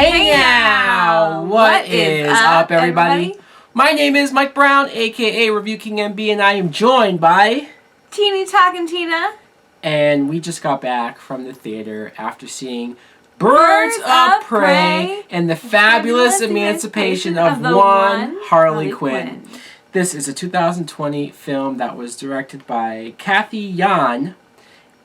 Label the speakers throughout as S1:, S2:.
S1: Hey now! What is up, everybody? My name is Mike Brown, aka Review King MB, and I am joined by
S2: Teeny Talkin' Tina.
S1: And we just got back from the theater after seeing Birds of Prey and the Fabulous Emancipation of One Harley Quinn. This is a 2020 film that was directed by Kathy Yan.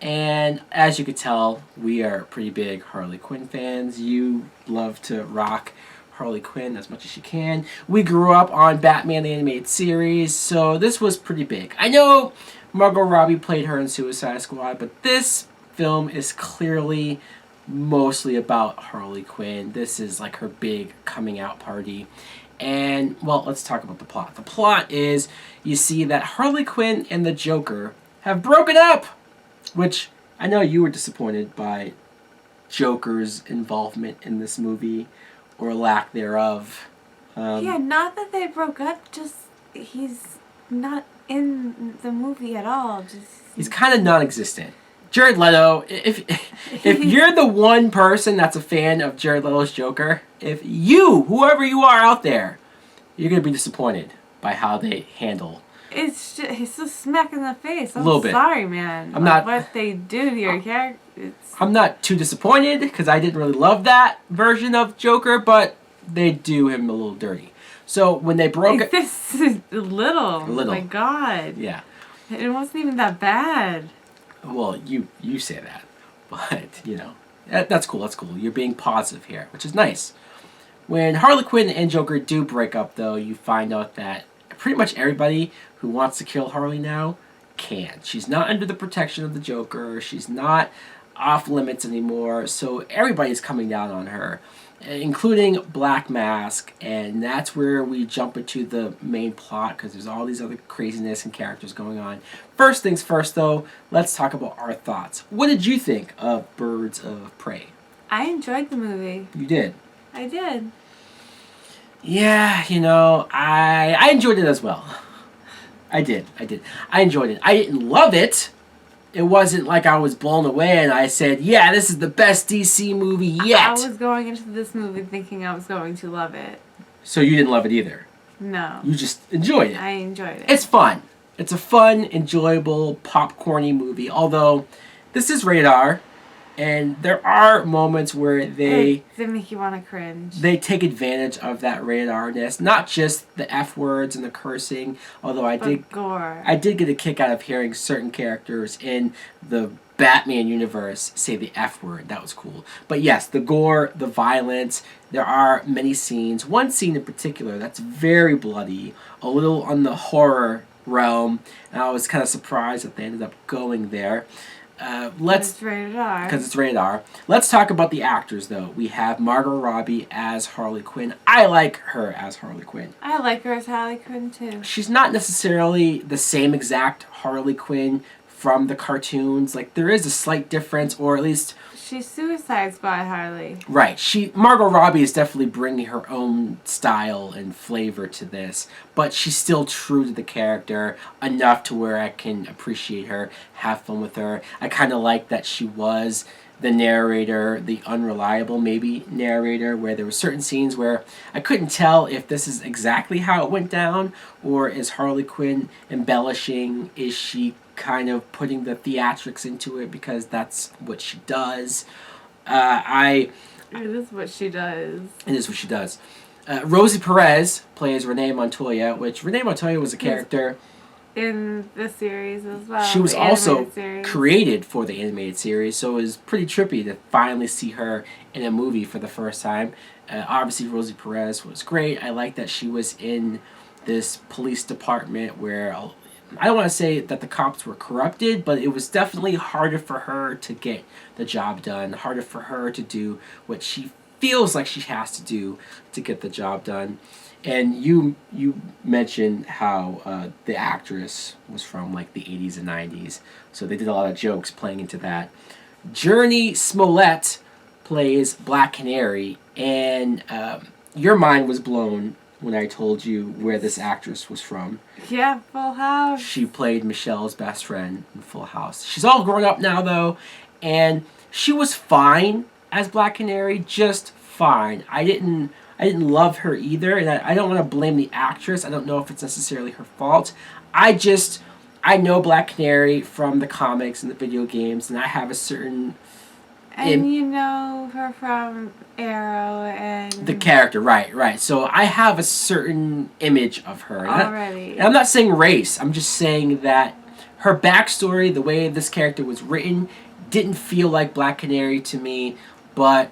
S1: And as you could tell, we are pretty big Harley Quinn fans. You love to rock Harley Quinn as much as you can. We grew up on Batman the Animated Series, so this was pretty big. I know Margot Robbie played her in Suicide Squad, but this film is clearly mostly about Harley Quinn. This is like her big coming out party. And, well, let's talk about the plot. The plot is you see that Harley Quinn and the Joker have broken up. Which, I know you were disappointed by Joker's involvement in this movie, or lack thereof.
S2: Yeah, not that they broke up, just he's not in the movie at all.
S1: He's kind of non-existent. Jared Leto, if you're the one person that's a fan of Jared Leto's Joker, whoever you are out there, you're going to be disappointed by how they handle
S2: It's just, he's so smack in the face. I'm
S1: little bit.
S2: Sorry, man. What they do to your character.
S1: I'm not too disappointed because I didn't really love that version of Joker, but they do him a little dirty. So when they broke it,
S2: this is little. Oh my God.
S1: Yeah.
S2: It wasn't even that bad.
S1: Well, you say that, but that's cool. That's cool. You're being positive here, which is nice. When Harley Quinn and Joker do break up, though, you find out that pretty much everybody who wants to kill Harley now can. She's not under the protection of the Joker. She's not off limits anymore. So everybody's coming down on her, including Black Mask. And that's where we jump into the main plot because there's all these other craziness and characters going on. First things first, though, let's talk about our thoughts. What did you think of Birds of Prey?
S2: I enjoyed the movie.
S1: You did?
S2: I did.
S1: Yeah, I enjoyed it as well. I did. I enjoyed it. I didn't love it. It wasn't like I was blown away and I said, yeah, this is the best DC movie yet.
S2: I was going into this movie thinking I was going to love it.
S1: So you didn't love it either?
S2: No.
S1: You just enjoyed it?
S2: I enjoyed it.
S1: It's fun. It's a fun, enjoyable, popcorny movie. Although, this is rated R. And there are moments where they
S2: make you want to cringe.
S1: They take advantage of that rated R-ness, not just the F words and the cursing. Although I did get a kick out of hearing certain characters in the Batman universe say the F word. That was cool. But yes, the gore, the violence. There are many scenes. One scene in particular that's very bloody, a little on the horror realm, and I was kind of surprised that they ended up going there.
S2: It's rated R.
S1: Because it's rated R. Let's talk about the actors, though. We have Margot Robbie as Harley Quinn. I like her as Harley Quinn.
S2: I like her as Harley Quinn, too.
S1: She's not necessarily the same exact Harley Quinn from the cartoons. Like, there is a slight difference, or at least...
S2: She's Suicide Squad Harley.
S1: Right. Margot Robbie is definitely bringing her own style and flavor to this, but she's still true to the character enough to where I can appreciate her, have fun with her. I kind of like that she was the narrator, the unreliable maybe narrator, where there were certain scenes where I couldn't tell if this is exactly how it went down, or is Harley Quinn embellishing? Is she kind of putting the theatrics into it because that's what she does?
S2: It is what she does.
S1: It is what she does. Rosie Perez plays Renee Montoya, which Renee Montoya was a character
S2: in the series as well.
S1: She was also created for the animated series, so it was pretty trippy to finally see her in a movie for the first time. Obviously, Rosie Perez was great. I like that she was in this police department where, I don't want to say that the cops were corrupted, but it was definitely harder for her to get the job done, harder for her to do what she feels like she has to do to get the job done. And you mentioned how the actress was from like the 80s and 90s, so they did a lot of jokes playing into that. Journey Smollett plays Black Canary, and your mind was blown when I told you where this actress was from.
S2: Yeah, Full House.
S1: She played Michelle's best friend in Full House. She's all grown up now, though, and she was fine as Black Canary, just fine. I didn't love her either, and I don't want to blame the actress. I don't know if it's necessarily her fault. I know Black Canary from the comics and the video games, and I have a certain...
S2: And you know her from Arrow and...
S1: The character, right. So I have a certain image of her.
S2: Already.
S1: And I'm not saying race. I'm just saying that her backstory, the way this character was written, didn't feel like Black Canary to me, but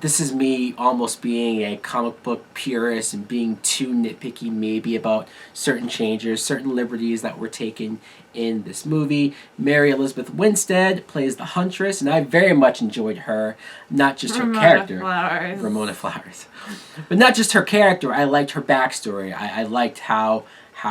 S1: this is me almost being a comic book purist and being too nitpicky maybe about certain changes, certain liberties that were taken in this movie. Mary Elizabeth Winstead plays the Huntress, and I very much enjoyed her, not just her character. Ramona Flowers. But not just her character, I liked her backstory. I liked how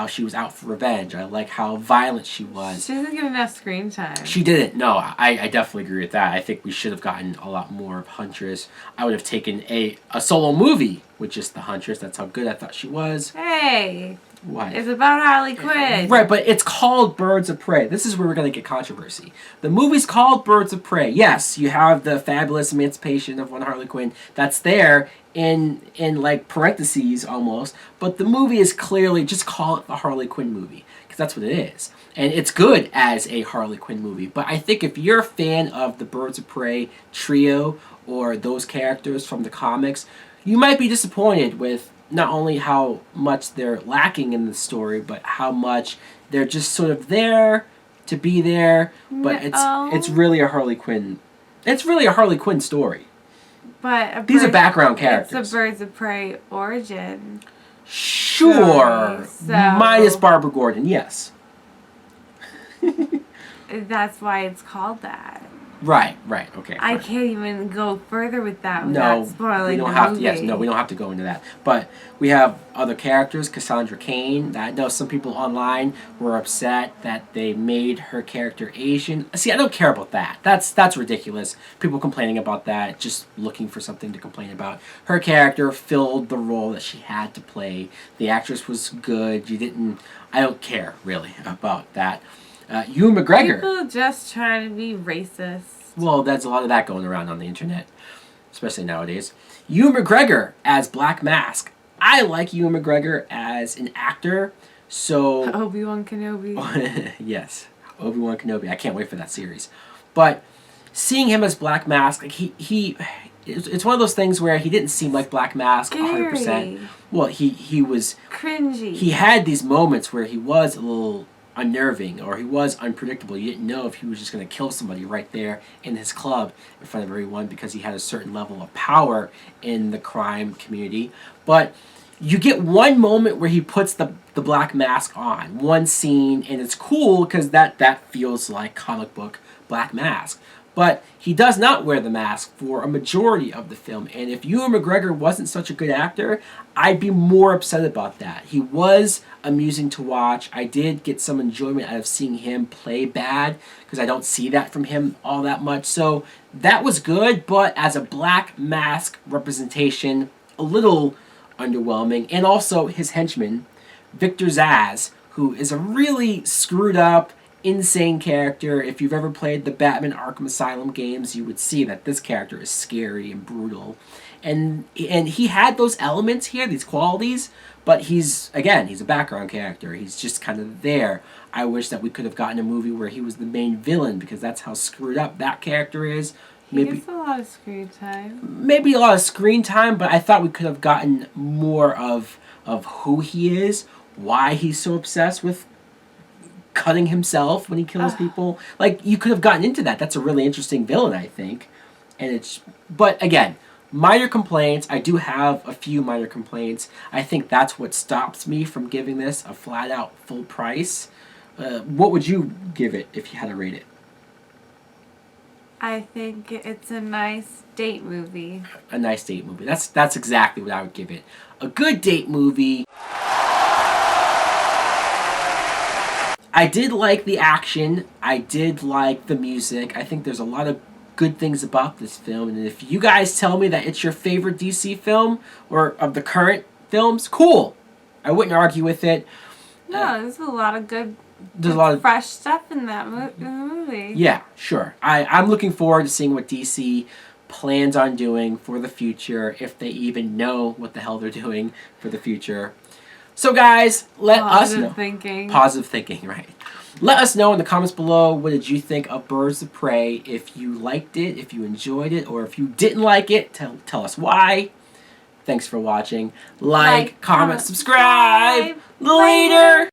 S1: she was out for revenge. I like how violent she was.
S2: She doesn't get enough screen time.
S1: She didn't. No, I definitely agree with that. I think we should have gotten a lot more of Huntress. I would have taken a solo movie with just the Huntress. That's how good I thought she was.
S2: Hey.
S1: What?
S2: It's about Harley Quinn.
S1: Right, but it's called Birds of Prey. This is where we're going to get controversy. The movie's called Birds of Prey. Yes, you have the fabulous emancipation of one Harley Quinn. That's there in like parentheses almost. But the movie is clearly, just call it the Harley Quinn movie. Because that's what it is. And it's good as a Harley Quinn movie. But I think if you're a fan of the Birds of Prey trio or those characters from the comics, you might be disappointed with not only how much they're lacking in the story, but how much they're just sort of there to be there. But it's really a Harley Quinn. It's really a Harley Quinn story.
S2: But
S1: these are background characters.
S2: It's a Birds of Prey origin.
S1: Sure,
S2: so
S1: minus Barbara Gordon. Yes.
S2: That's why it's called that.
S1: Right, okay.
S2: I
S1: fine.
S2: can't even go further with that without spoiling the movie.
S1: Yes, no, we don't have to go into that. But we have other characters, Cassandra Cain. I know some people online were upset that they made her character Asian. See, I don't care about that. That's ridiculous. People complaining about that, just looking for something to complain about. Her character filled the role that she had to play. The actress was good. I don't care, really, about that. Ewan McGregor.
S2: People just trying to be racist.
S1: Well, there's a lot of that going around on the internet, especially nowadays. Ewan McGregor as Black Mask. I like Ewan McGregor as an actor, so...
S2: Obi-Wan Kenobi.
S1: Yes, Obi-Wan Kenobi. I can't wait for that series. But seeing him as Black Mask, like it's one of those things where he didn't seem like Black Mask 100%. Well, he was...
S2: Cringy.
S1: He had these moments where he was a little unnerving, or he was unpredictable. You didn't know if he was just going to kill somebody right there in his club in front of everyone because he had a certain level of power in the crime community. But you get one moment where he puts the Black Mask on, one scene, and it's cool because that feels like comic book Black Mask. But he does not wear the mask for a majority of the film. And if Ewan McGregor wasn't such a good actor, I'd be more upset about that. He was amusing to watch. I did get some enjoyment out of seeing him play bad, because I don't see that from him all that much. So that was good, but as a Black Mask representation, a little underwhelming. And also his henchman, Victor Zsasz, who is a really screwed up, insane character. If you've ever played the Batman Arkham Asylum games, you would see that this character is scary and brutal. And he had those elements here, these qualities, but he's a background character. He's just kind of there. I wish that we could have gotten a movie where he was the main villain, because that's how screwed up that character is.
S2: He gets a lot of screen time.
S1: Maybe a lot of screen time, but I thought we could have gotten more of who he is, why he's so obsessed with cutting himself when he kills people. Like, you could have gotten into that. That's a really interesting villain, I think. But again, minor complaints. I do have a few minor complaints. I think that's what stops me from giving this a flat out full price. What would you give it if you had to rate it?
S2: I think it's a nice date movie.
S1: A nice date movie. That's exactly what I would give it. A good date movie. I did like the action. I did like the music. I think there's a lot of good things about this film. And if you guys tell me that it's your favorite DC film, or of the current films, cool. I wouldn't argue with it.
S2: No, there's a lot of good, fresh stuff in that movie.
S1: Yeah, sure. I'm looking forward to seeing what DC plans on doing for the future, if they even know what the hell they're doing for the future. So guys, let us know. Positive thinking, right. Let us know in the comments below, what did you think of Birds of Prey? If you liked it, if you enjoyed it, or if you didn't like it, tell us why. Thanks for watching. Like, comment, subscribe. Later.